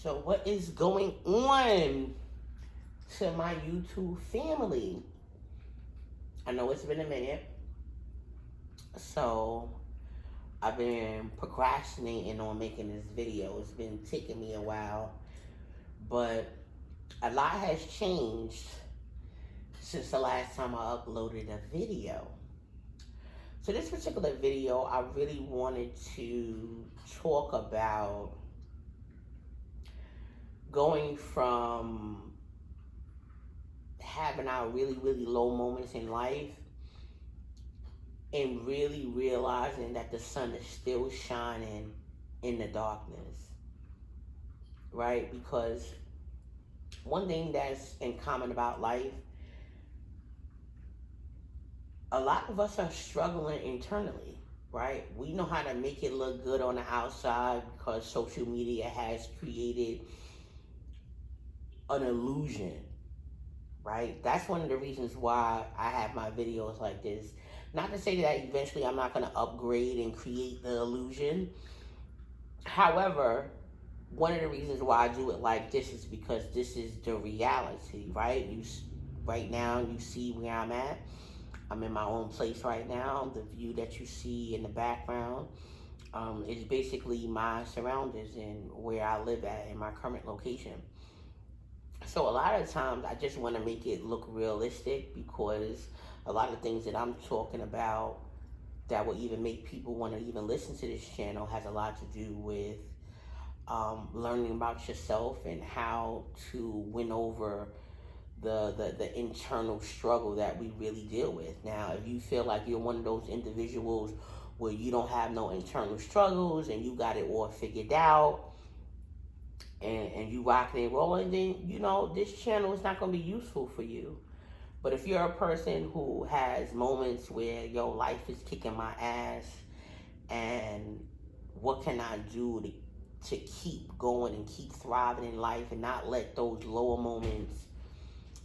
So what is going on to my YouTube family? I know it's been a minute. So I've been procrastinating on making this video. It's been taking me a while. But a lot has changed since the last time I uploaded a video. So this particular video, I really wanted to talk about going from having our really low moments in life and really realizing that the sun is still shining in the darkness, right? Because one thing that's in common about life, a lot of us are struggling internally, right? We know how to make it look good on the outside because social media has created an illusion, right? That's one of the reasons why I have my videos like this. Not to say that eventually I'm not going to upgrade and create the illusion. However, one of the reasons why I do it like this is because this is the reality, right? Right now, you see where I'm at. I'm in my own place right now. The view that you see in the background is basically my surroundings and where I live at in my current location. So a lot of times I just want to make it look realistic because a lot of things that I'm talking about that will even make people want to even listen to this channel has a lot to do with learning about yourself and how to win over the internal struggle that we really deal with. Now, if you feel like you're one of those individuals where you don't have no internal struggles and you got it all figured out and you rocking and rolling, then, you know, this channel is not going to be useful for you. But if you're a person who has moments where your life is kicking my ass and what can I do to keep going and keep thriving in life and not let those lower moments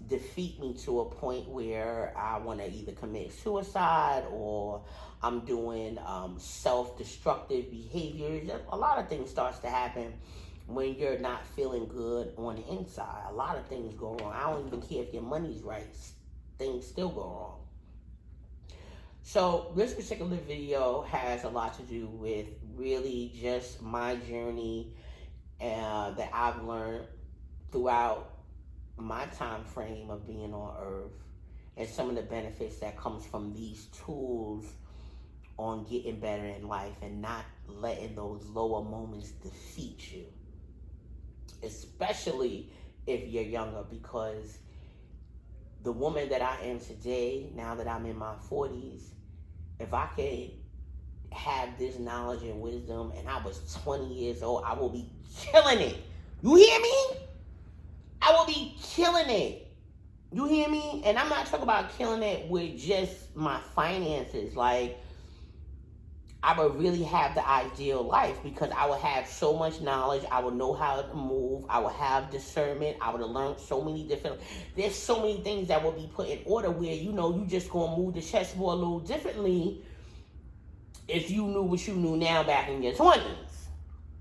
defeat me to a point where I want to either commit suicide or I'm doing self-destructive behaviors. A lot of things starts to happen when you're not feeling good on the inside. A lot of things go wrong. I don't even care if your money's right. Things still go wrong. So this particular video has a lot to do with really just my journey that I've learned throughout my time frame of being on earth and some of the benefits that comes from these tools on getting better in life and not letting those lower moments defeat you, especially if you're younger, because the woman that I am today, now that I'm in my 40s, if I could have this knowledge and wisdom and I was 20 years old, I will be killing it. You hear me? I will be killing it. You hear me? And I'm not talking about killing it with just my finances. Like, I would really have the ideal life because I would have so much knowledge. I would know how to move. I would have discernment. I would have learned so many different... There's so many things that will be put in order where, you know, you just going to move the chessboard a little differently if you knew what you knew now back in your 20s.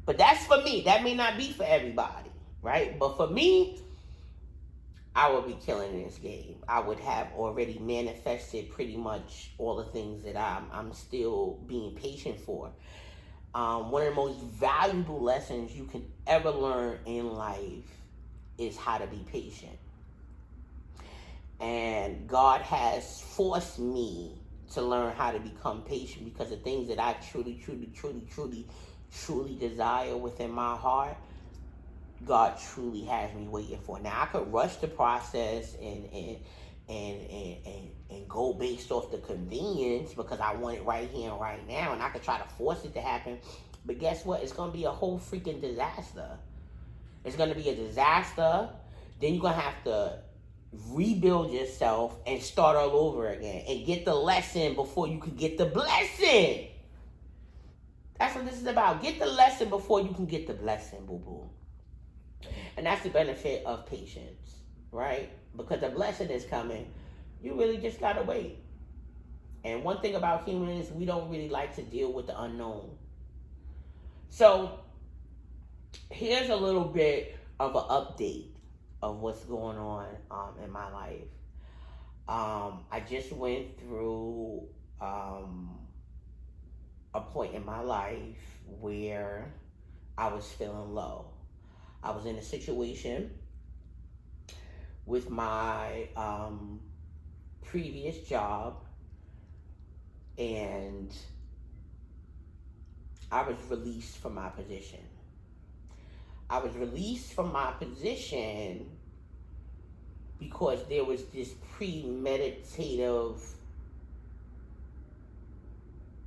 But that's for me. That may not be for everybody, right? But for me, I would be killing this game. I would have already manifested pretty much all the things that I'm still being patient for. One of the most valuable lessons you can ever learn in life is how to be patient. And God has forced me to learn how to become patient because the things that I truly desire within my heart, God truly has me waiting for. Now I could rush the process and go based off the convenience because I want it right here and right now, and I could try to force it to happen. But guess what? It's gonna be a whole freaking disaster. It's gonna be a disaster. Then you're gonna have to rebuild yourself and start all over again and get the lesson before you can get the blessing. That's what this is about. Get the lesson before you can get the blessing, boo-boo. And that's the benefit of patience, right? Because the blessing is coming. You really just gotta wait. And one thing about humans, we don't really like to deal with the unknown. So here's a little bit of an update of what's going on in my life. I just went through a point in my life where I was feeling low. I was in a situation with my previous job, and I was released from my position. I was released from my position because there was this premeditative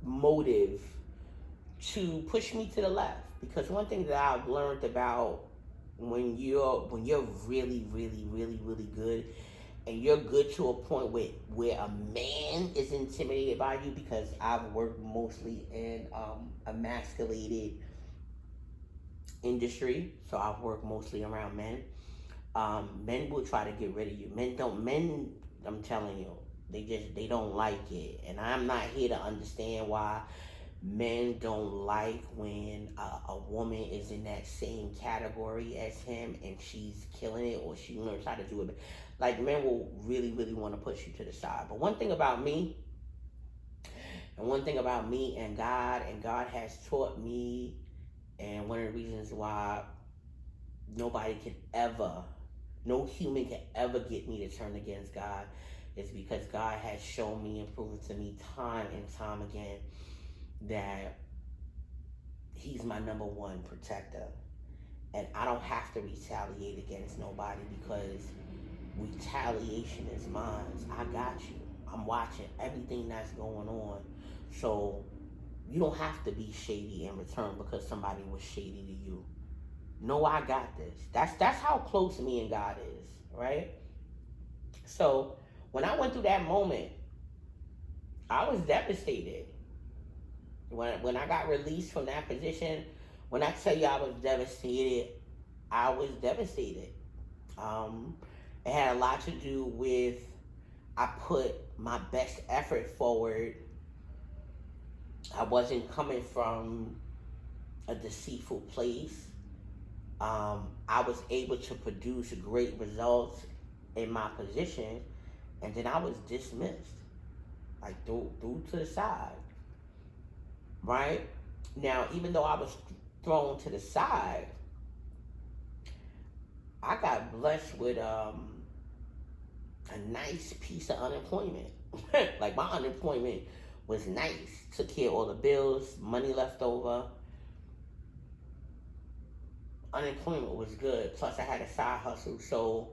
motive to push me to the left. Because one thing that I've learned about when you're really, really, really, really good, and you're good to a point where a man is intimidated by you, because I've worked mostly in emasculated industry, so I've worked mostly around men. Men will try to get rid of you. Men, I'm telling you, they don't like it. And I'm not here to understand why men don't like when a woman is in that same category as him and she's killing it, or she learns how to do it. Like, men will really, really want to push you to the side. But one thing about me, and God has taught me, and one of the reasons why nobody can ever, no human can ever get me to turn against God, is because God has shown me and proven to me time and time again that He's my number one protector. And I don't have to retaliate against nobody, because retaliation is mine. I got you. I'm watching everything that's going on. So you don't have to be shady in return because somebody was shady to you. No, I got this. That's how close me and God is, right? So when I went through that moment, I was devastated. When I got released from that position, when I tell you I was devastated, I was devastated. It had a lot to do with, I put my best effort forward. I wasn't coming from a deceitful place. I was able to produce great results in my position, and then I was dismissed, like threw to the side. Right now, even though I was thrown to the side, I got blessed with a nice piece of unemployment. Like, my unemployment was nice, took care of all the bills, money left over. Unemployment was good. Plus, I had a side hustle, so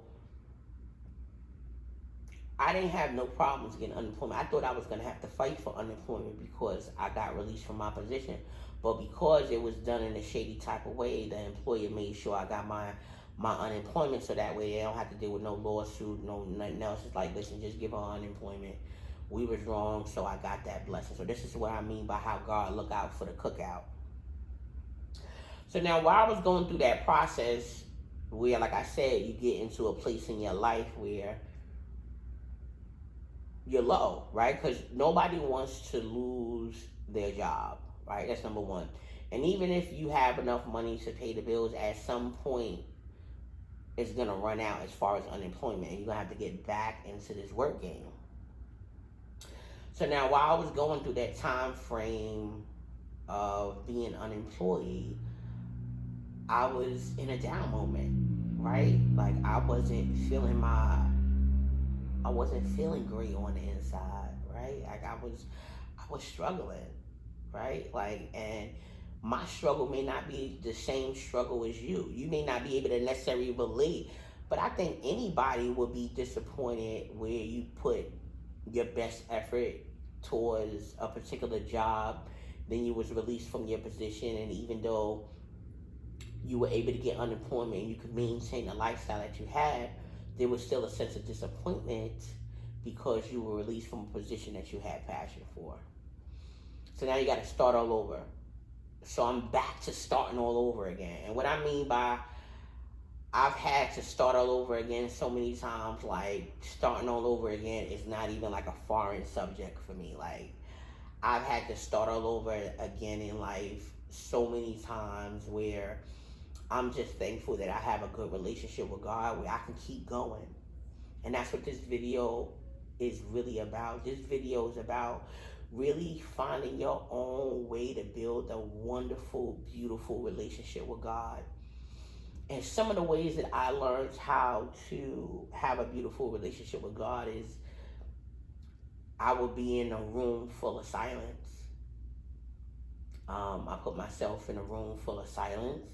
I didn't have no problems getting unemployment. I thought I was gonna have to fight for unemployment because I got released from my position, but because it was done in a shady type of way, the employer made sure I got my unemployment, so that way they don't have to deal with no lawsuit, no nothing else. It's like, listen, just give her unemployment. We was wrong, so I got that blessing. So this is what I mean by how God look out for the cookout. So now, while I was going through that process, where, like I said, you get into a place in your life where you're low, right? Because nobody wants to lose their job, right? That's number one. And even if you have enough money to pay the bills, at some point, it's going to run out as far as unemployment, and you're going to have to get back into this work game. So now, while I was going through that time frame of being unemployed, I was in a down moment, right? Like, I wasn't feeling great on the inside, right? Like, I was struggling, right? Like, and my struggle may not be the same struggle as you. You may not be able to necessarily relate, but I think anybody would be disappointed where you put your best effort towards a particular job, then you was released from your position, and even though you were able to get unemployment and you could maintain the lifestyle that you had, there was still a sense of disappointment because you were released from a position that you had passion for. So now you got to start all over. So I'm back to starting all over again. And what I mean by I've had to start all over again so many times, like, starting all over again is not even like a foreign subject for me. Like, I've had to start all over again in life so many times where I'm just thankful that I have a good relationship with God where I can keep going. And that's what this video is really about. This video is about really finding your own way to build a wonderful, beautiful relationship with God. And some of the ways that I learned how to have a beautiful relationship with God is I would be in a room full of silence. I put myself in a room full of silence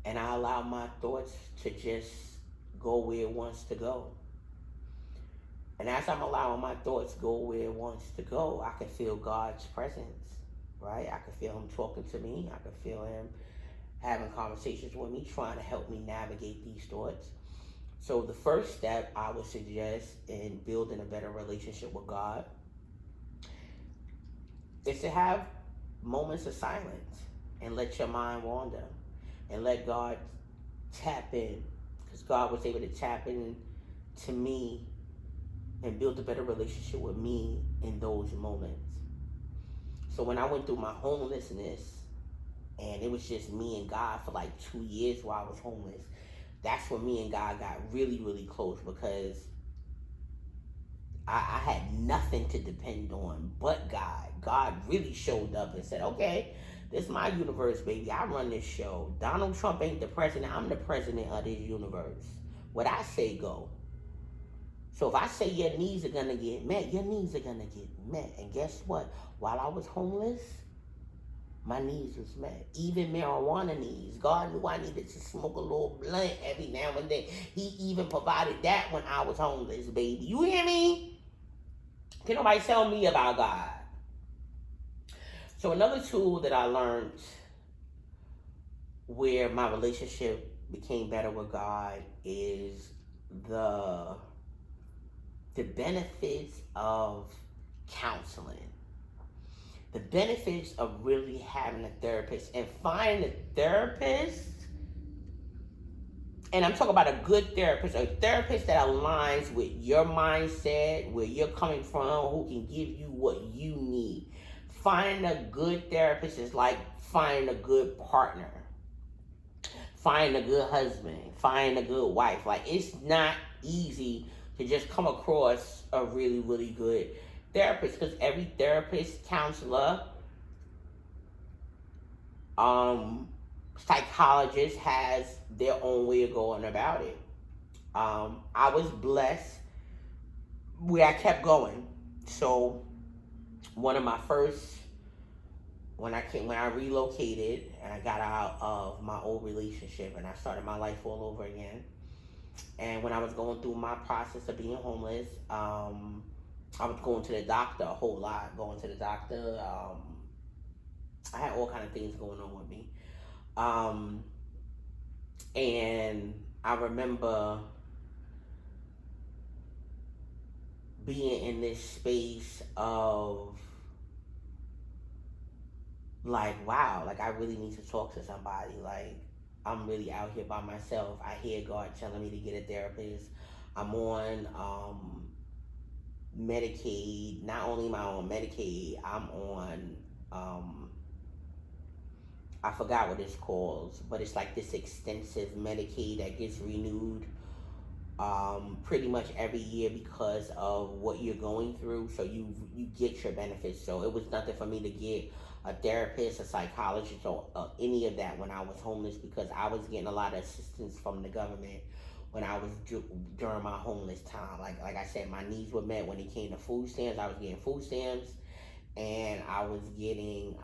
and I allow my thoughts to just go where it wants to go. And as I'm allowing my thoughts go where it wants to go, I can feel God's presence, right? I can feel Him talking to me. I can feel Him having conversations with me, trying to help me navigate these thoughts. So the first step I would suggest in building a better relationship with God is to have moments of silence and let your mind wander and let God tap in, because God was able to tap in to me and build a better relationship with me in those moments. So when I went through my homelessness and it was just me and God for like 2 years while I was homeless, that's when me and God got really, really close, because I had nothing to depend on but God. God really showed up and said, okay, this is my universe, baby. I run this show. Donald Trump ain't the president. I'm the president of this universe. What I say, go. So if I say your needs are going to get met, your needs are going to get met. And guess what? While I was homeless, my needs was met. Even marijuana needs. God knew I needed to smoke a little blunt every now and then. He even provided that when I was homeless, baby. You hear me? Can nobody tell me about God? So another tool that I learned where my relationship became better with God is the benefits of counseling. The benefits of really having a therapist and finding a therapist. And I'm talking about a good therapist, a therapist that aligns with your mindset, where you're coming from, who can give you what you need. Finding a good therapist is like finding a good partner, finding a good husband, finding a good wife. Like, it's not easy to just come across a really, really good therapist, because every therapist, counselor, psychologist has their own way of going about it. I was blessed where I kept going. So one of my first, when I relocated and I got out of my old relationship and I started my life all over again. And when I was going through my process of being homeless, I was going to the doctor a whole lot. Going to the doctor, I had all kind of things going on with me. And I remember being in this space of like, wow, like I really need to talk to somebody. Like, I'm really out here by myself. I hear God telling me to get a therapist. I'm on Medicaid. Not only am I on Medicaid, I'm on I forgot what it's called, but it's like this extensive Medicaid that gets renewed pretty much every year because of what you're going through. So you get your benefits. So it was nothing for me to get a therapist, a psychologist, or any of that when I was homeless, because I was getting a lot of assistance from the government when I was during my homeless time. Like I said, my needs were met when it came to food stamps. I was getting food stamps, and I was getting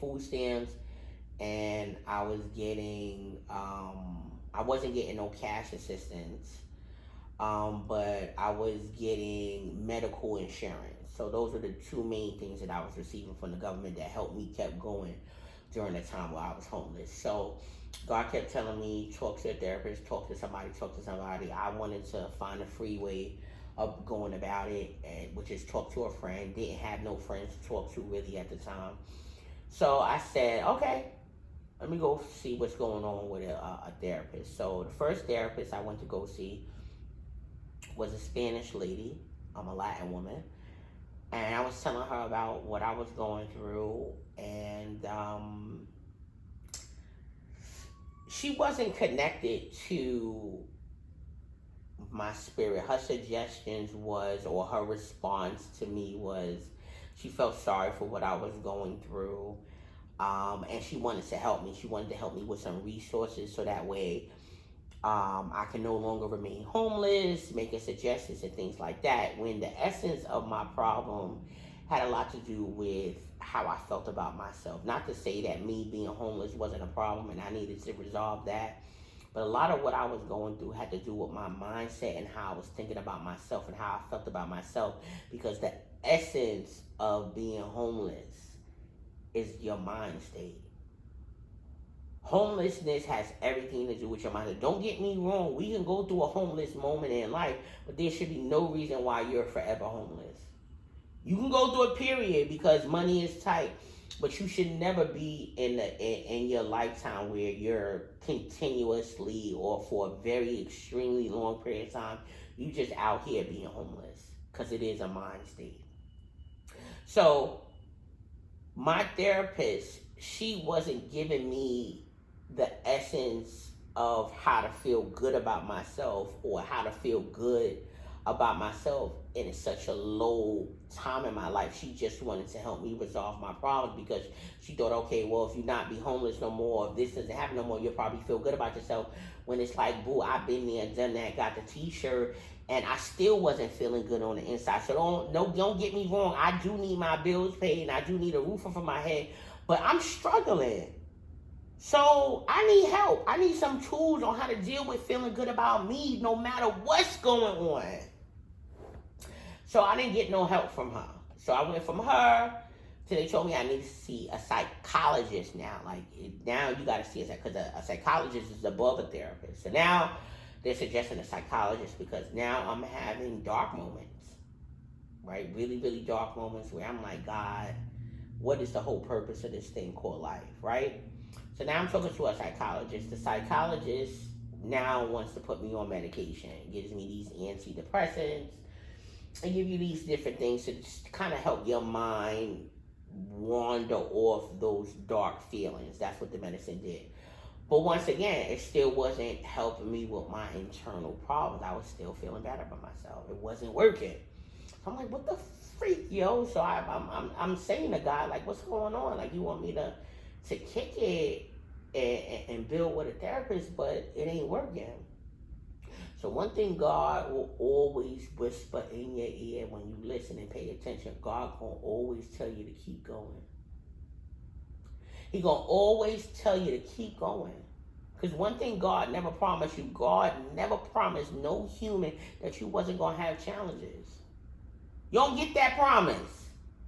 food stamps, and I wasn't getting no cash assistance, but I was getting medical insurance. So those are the two main things that I was receiving from the government that helped me keep going during the time while I was homeless. So God kept telling me, talk to a therapist, talk to somebody. I wanted to find a free way of going about it, and which is talk to a friend. Didn't have no friends to talk to really at the time. So I said, okay, let me go see what's going on with a therapist. So the first therapist I went to go see was a Spanish lady. I'm a Latin woman. And I was telling her about what I was going through. And she wasn't connected to my spirit. Her suggestions was, or her response to me was, she felt sorry for what I was going through. And she wanted to help me. She wanted to help me with some resources so that way I can no longer remain homeless, making suggestions and things like that. When the essence of my problem had a lot to do with how I felt about myself. Not to say that me being homeless wasn't a problem and I needed to resolve that, but a lot of what I was going through had to do with my mindset and how I was thinking about myself and how I felt about myself, because the essence of being homeless is your mind state. Homelessness has everything to do with your mindset. Don't get me wrong, we can go through a homeless moment in life, but there should be no reason why you're forever homeless. You can go through a period because money is tight, but you should never be in your lifetime where you're continuously or for a very extremely long period of time, you just out here being homeless, because it is a mind state. So my therapist, she wasn't giving me the essence of how to feel good about myself or how to feel good about myself in such a low time in my life. She just wanted to help me resolve my problems, because she thought, okay, well, if you not be homeless no more, if this doesn't happen no more, you'll probably feel good about yourself. When it's like, boo, I've been there, done that, got the t-shirt, and I still wasn't feeling good on the inside. So don't get me wrong. I do need my bills paid and I do need a roof over my head, but I'm struggling. So I need help. I need some tools on how to deal with feeling good about me no matter what's going on. So I didn't get no help from her. So I went from her till they told me I need to see a psychologist now. Like, now you got to see because a psychologist is above a therapist. So now they're suggesting a psychologist, because now I'm having dark moments, right? Really, really dark moments where I'm like, God, what is the whole purpose of this thing called life, right? So now I'm talking to a psychologist. The psychologist now wants to put me on medication. Gives me these antidepressants and give you these different things to just kind of help your mind wander off those dark feelings. That's what the medicine did. But once again, it still wasn't helping me with my internal problems. I was still feeling bad about myself. It wasn't working. So I'm like, what the freak, yo? So I'm saying to God, like, what's going on? Like, you want me to kick it and build with a therapist, but it ain't working. So one thing God will always whisper in your ear when you listen and pay attention, God gonna always tell you to keep going. He gonna always tell you to keep going. Because one thing God never promised you, God never promised no human that you wasn't gonna have challenges. You don't get that promise.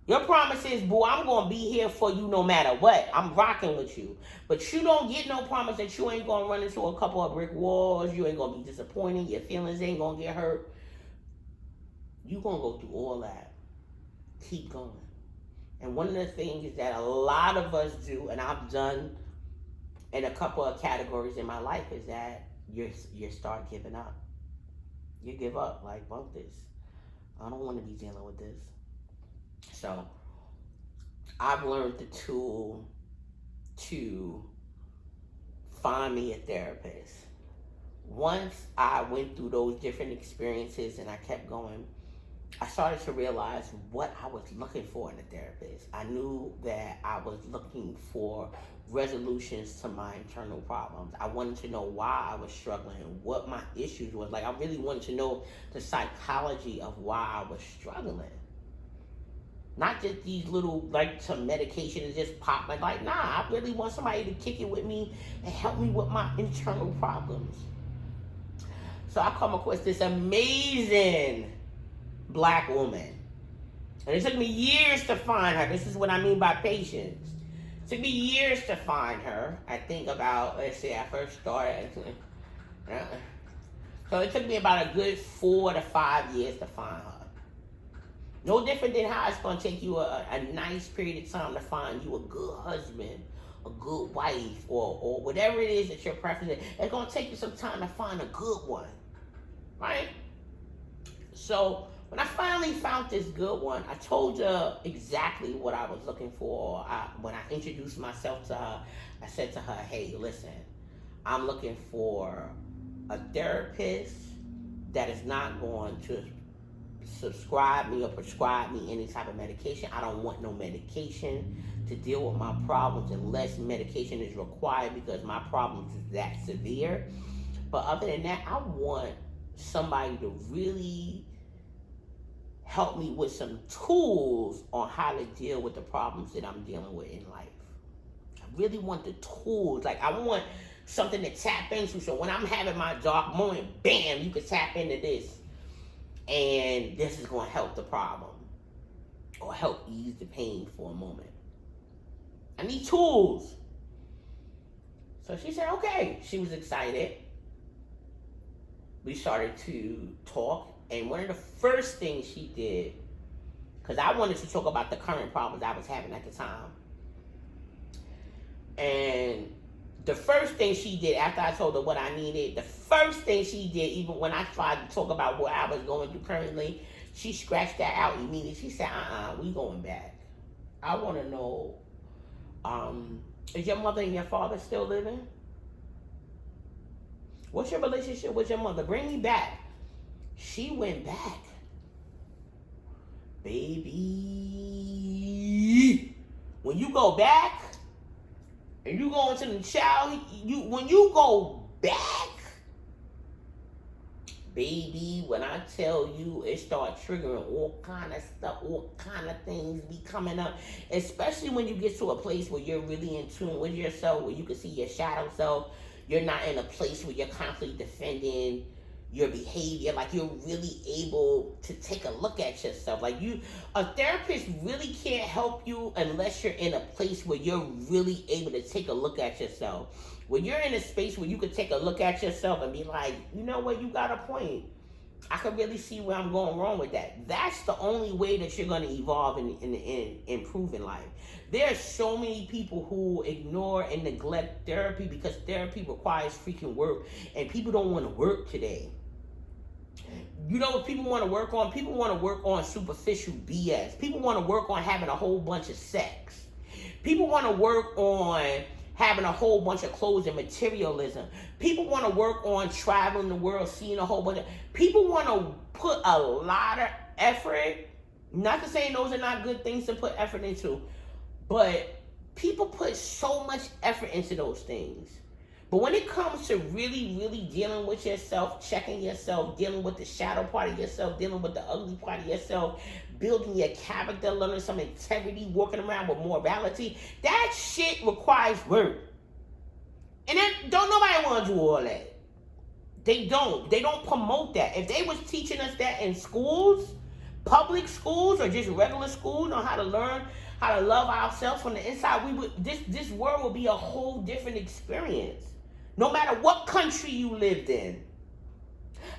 Your promise is, boo, I'm going to be here for you no matter what. I'm rocking with you. But you don't get no promise that you ain't going to run into a couple of brick walls. You ain't going to be disappointed. Your feelings ain't going to get hurt. You going to go through all that. Keep going. And one of the things that a lot of us do, and I've done in a couple of categories in my life, is that you start giving up. You give up, like, bunk this. I don't want to be dealing with this. So I've learned the tool to find me a therapist. Once I went through those different experiences and I kept going, I started to realize what I was looking for in a therapist. I knew that I was looking for resolutions to my internal problems. I wanted to know why I was struggling, what my issues was. Like, I really wanted to know the psychology of why I was struggling. Not just these little, like, some medication and just pop my, like, nah, I really want somebody to kick it with me and help me with my internal problems. So I come across this amazing Black woman. And it took me years to find her. This is what I mean by patience. It took me years to find her. I think about, let's see, I first started. So it took me about a good 4 to 5 years to find her. No different than how it's going to take you a nice period of time to find you a good husband, a good wife, or whatever it is that your preference is. It's going to take you some time to find a good one, right? So when I finally found this good one, I told her exactly what I was looking for. When I introduced myself to her, I said to her, hey, listen, I'm looking for a therapist that is not going to subscribe me or prescribe me any type of medication. I don't want no medication to deal with my problems unless medication is required because my problems is that severe. But other than that, I want somebody to really help me with some tools on how to deal with the problems that I'm dealing with in life. I really want the tools. Like, I want something to tap into, so when I'm having my dark moment, bam, you can tap into this, and this is going to help the problem or help ease the pain for a moment. I need tools. So she said, okay. She was excited. We started to talk, and one of the first things she did, because I wanted to talk about the current problems I was having at the time, and the first thing she did after I told her what I needed, the first thing she did, even when I tried to talk about what I was going through currently, she scratched that out immediately. She said, we going back. I want to know, is your mother and your father still living? What's your relationship with your mother? Bring me back. She went back. Baby, when you go back, and you go into the child, when you go back, baby, when I tell you, it starts triggering all kind of stuff, all kind of things be coming up, especially when you get to a place where you're really in tune with yourself, where you can see your shadow self. You're not in a place where you're constantly defending your behavior. Like, you're really able to take a look at yourself. Like, a therapist really can't help you unless you're in a place where you're really able to take a look at yourself. When you're in a space where you can take a look at yourself and be like, you know what, you got a point. I can really see where I'm going wrong with that. That's the only way that you're going to evolve and improve in life. There are so many people who ignore and neglect therapy because therapy requires freaking work, and people don't want to work today. You know what people want to work on? People want to work on superficial BS. People want to work on having a whole bunch of sex. People want to work on having a whole bunch of clothes and materialism. People want to work on traveling the world, seeing a whole bunch of... People want to put a lot of effort. Not to say those are not good things to put effort into, but people put so much effort into those things. But when it comes to really, really dealing with yourself, checking yourself, dealing with the shadow part of yourself, dealing with the ugly part of yourself, building your character, learning some integrity, walking around with morality, that shit requires work. And then don't nobody want to do all that. They don't. They don't promote that. If they was teaching us that in schools, public schools or just regular schools on how to learn how to love ourselves from the inside, this world would be a whole different experience. No matter what country you lived in.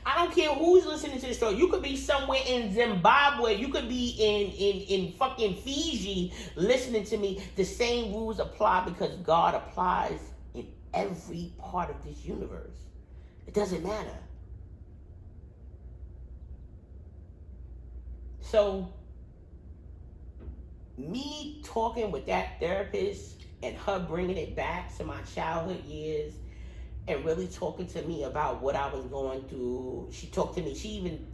I don't care who's listening to this story. You could be somewhere in Zimbabwe. You could be in fucking Fiji listening to me. The same rules apply because God applies in every part of this universe. It doesn't matter. So, me talking with that therapist and her bringing it back to my childhood years and really talking to me about what I was going through. She talked to me. She even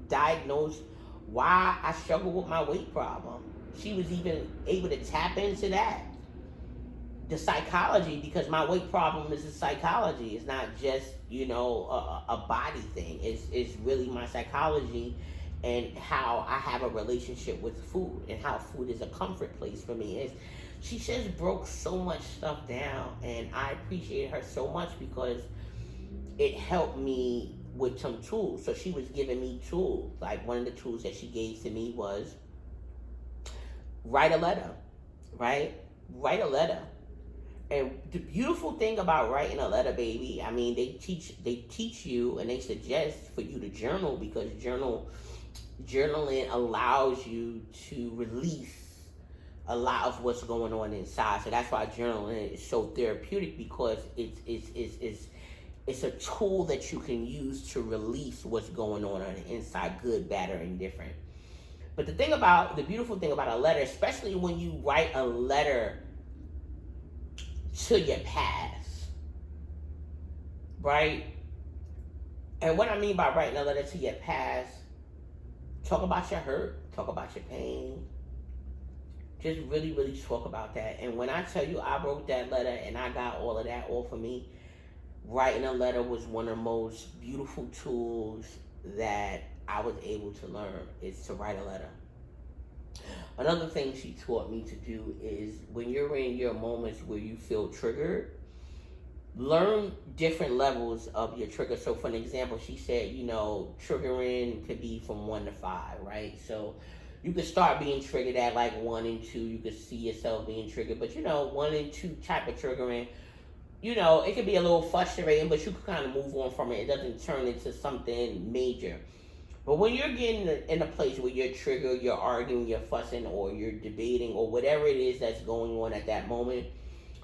diagnosed why I struggle with my weight problem. She was even able to tap into that. The psychology, because my weight problem is a psychology. It's not just, a body thing. It's really my psychology and how I have a relationship with food and how food is a comfort place for me. She just broke so much stuff down, and I appreciate her so much because it helped me with some tools. So she was giving me tools. Like, one of the tools that she gave to me was write a letter, right? Write a letter. And the beautiful thing about writing a letter, baby, I mean, they teach you and they suggest for you to journal because journaling allows you to release a lot of what's going on inside. So that's why journaling is so therapeutic, because it's a tool that you can use to release what's going on the inside, good, bad, or indifferent. But the beautiful thing about a letter, especially when you write a letter to your past, right? And what I mean by writing a letter to your past, talk about your hurt, talk about your pain. Just really, really talk about that. And when I tell you I wrote that letter and I got all of that off of me, writing a letter was one of the most beautiful tools that I was able to learn, is to write a letter. Another thing she taught me to do is when you're in your moments where you feel triggered, learn different levels of your trigger. So for an example, she said, triggering could be from 1 to 5, right? So you could start being triggered at like 1 and 2. You could see yourself being triggered, but 1 and 2 type of triggering, it could be a little frustrating, but you can kind of move on from it. It doesn't turn into something major. But when you're getting in a place where you're triggered, you're arguing, you're fussing, or you're debating, or whatever it is that's going on at that moment,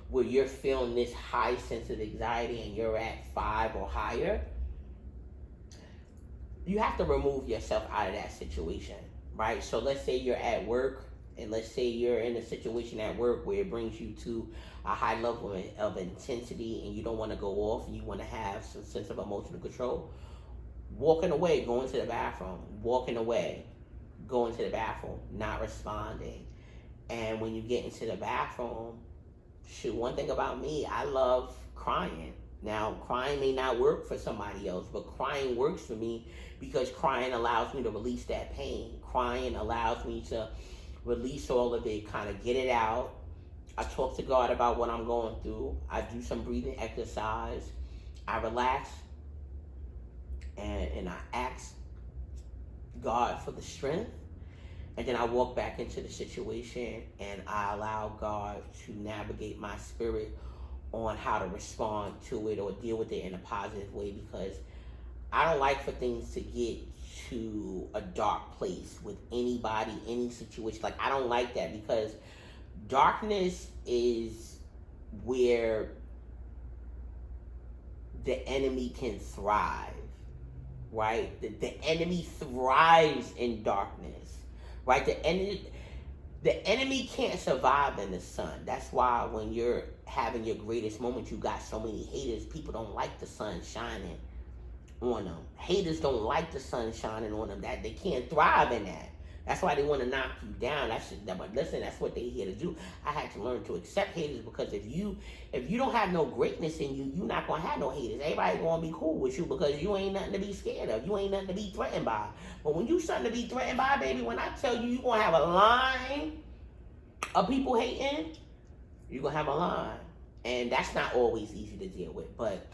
where you're feeling this high sense of anxiety and you're at 5 or higher, you have to remove yourself out of that situation, right? So let's say you're at work, and let's say you're in a situation at work where it brings you to a high level of intensity and you don't want to go off and you want to have some sense of emotional control. Walking away, going to the bathroom, walking away, going to the bathroom, not responding. And when you get into the bathroom, one thing about me, I love crying. Now, crying may not work for somebody else, but crying works for me because crying allows me to release that pain. Crying allows me to release all of it, kind of get it out. I talk to God about what I'm going through. I do some breathing exercise. I relax. And I ask God for the strength, and then I walk back into the situation and I allow God to navigate my spirit on how to respond to it or deal with it in a positive way, because I don't like for things to get to a dark place with anybody, any situation. Like, I don't like that, because darkness is where the enemy can thrive. Right? The enemy thrives in darkness. Right? The enemy can't survive in the sun. That's why when you're having your greatest moment, you got so many haters. People don't like the sun shining on them. Haters don't like the sun shining on them. That they can't thrive in that. That's why they want to knock you down. But listen, that's what they're here to do. I had to learn to accept haters, because if you don't have no greatness in you, you're not gonna have no haters. Everybody gonna be cool with you because you ain't nothing to be scared of. You ain't nothing to be threatened by. But when you something to be threatened by, baby, when I tell you gonna have a line of people hating, you're gonna have a line, and that's not always easy to deal with. But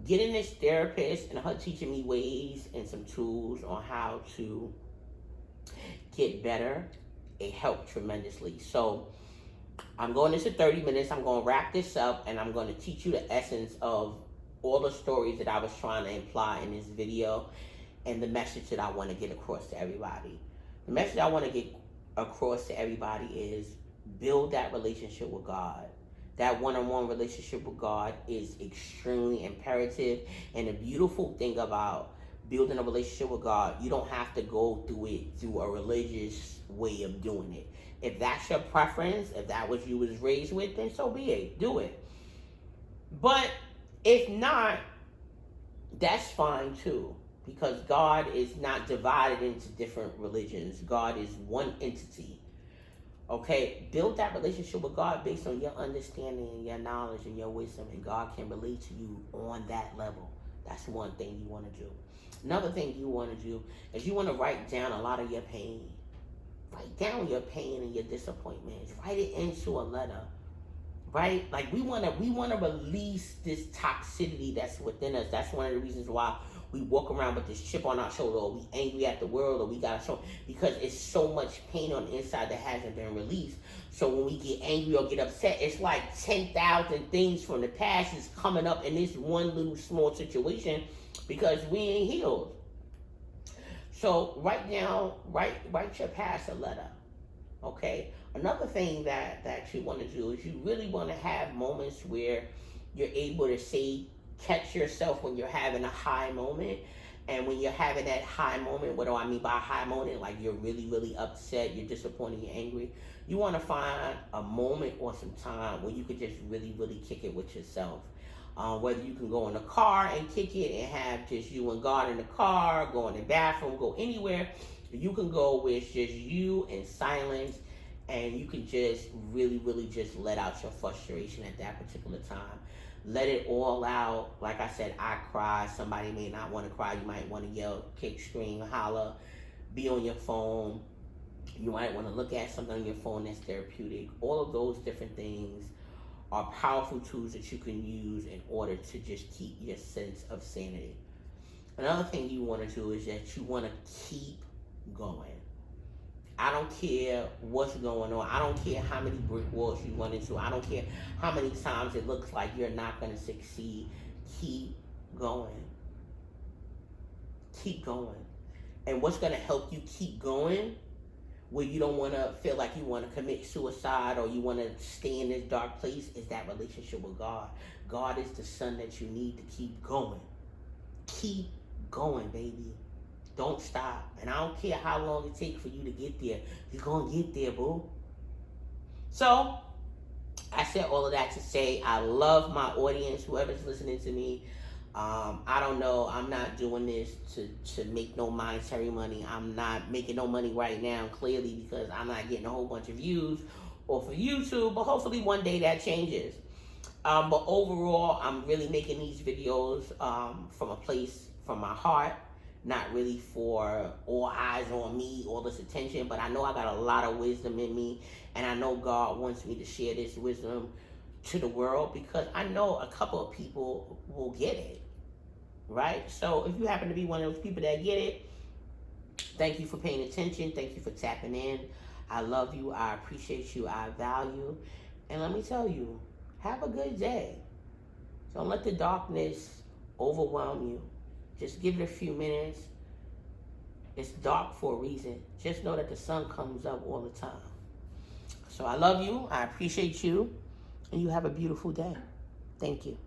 getting this therapist and her teaching me ways and some tools on how to get better, it helped tremendously. So I'm going into 30 minutes. I'm going to wrap this up, and I'm going to teach you the essence of all the stories that I was trying to imply in this video, and the message that I want to get across to everybody. The message I want to get across to everybody is build that relationship with God. That one-on-one relationship with God is extremely imperative. And the beautiful thing about building a relationship with God, you don't have to go through it through a religious way of doing it. If that's your preference, if that what you was raised with, then so be it. Do it. But if not, that's fine too, because God is not divided into different religions. God is one entity. Okay, build that relationship with God based on your understanding and your knowledge and your wisdom, and God can relate to you on that level. That's one thing you want to do. Another thing you want to do is you want to write down a lot of your pain. Write down your pain and your disappointments. Write it into a letter. Right? Like we want to release this toxicity that's within us. That's one of the reasons why we walk around with this chip on our shoulder, or we angry at the world, or we got a show, because it's so much pain on the inside that hasn't been released. So when we get angry or get upset, it's like 10,000 things from the past is coming up in this one little small situation because we ain't healed. So write your past a letter. Okay? Another thing that you want to do is you really want to have moments where you're able to catch yourself when you're having a high moment. And when you're having that high moment, what do I mean by high moment? Like you're really, really upset, you're disappointed, you're angry. You want to find a moment or some time where you could just really, really kick it with yourself. Whether you can go in the car and kick it and have just you and God in the car, go in the bathroom, go anywhere. You can go with just you in silence, and you can just really, really just let out your frustration at that particular time. Let it all out. Like I said, I cry. Somebody may not want to cry. You might want to yell, kick, scream, holler, be on your phone. You might want to look at something on your phone that's therapeutic. All of those different things are powerful tools that you can use in order to just keep your sense of sanity. Another thing you want to do is that you want to keep going. I don't care what's going on. I don't care how many brick walls you run into. I don't care how many times it looks like you're not going to succeed. Keep going. Keep going. And what's going to help you keep going, where you don't want to feel like you want to commit suicide or you want to stay in this dark place, is that relationship with God. God is the sun that you need to keep going. Keep going, baby. Don't stop. And I don't care how long it takes for you to get there. You're going to get there, boo. So, I said all of that to say I love my audience, whoever's listening to me. I don't know. I'm not doing this to make no monetary money. I'm not making no money right now, clearly, because I'm not getting a whole bunch of views or for YouTube. But hopefully one day that changes. But overall, I'm really making these videos from a place, from my heart. Not really for all eyes on me, all this attention, but I know I got a lot of wisdom in me, and I know God wants me to share this wisdom to the world, because I know a couple of people will get it, right? So if you happen to be one of those people that get it, thank you for paying attention. Thank you for tapping in. I love you. I appreciate you. I value. And let me tell you, have a good day. Don't let the darkness overwhelm you. Just give it a few minutes. It's dark for a reason. Just know that the sun comes up all the time. So I love you. I appreciate you. And you have a beautiful day. Thank you.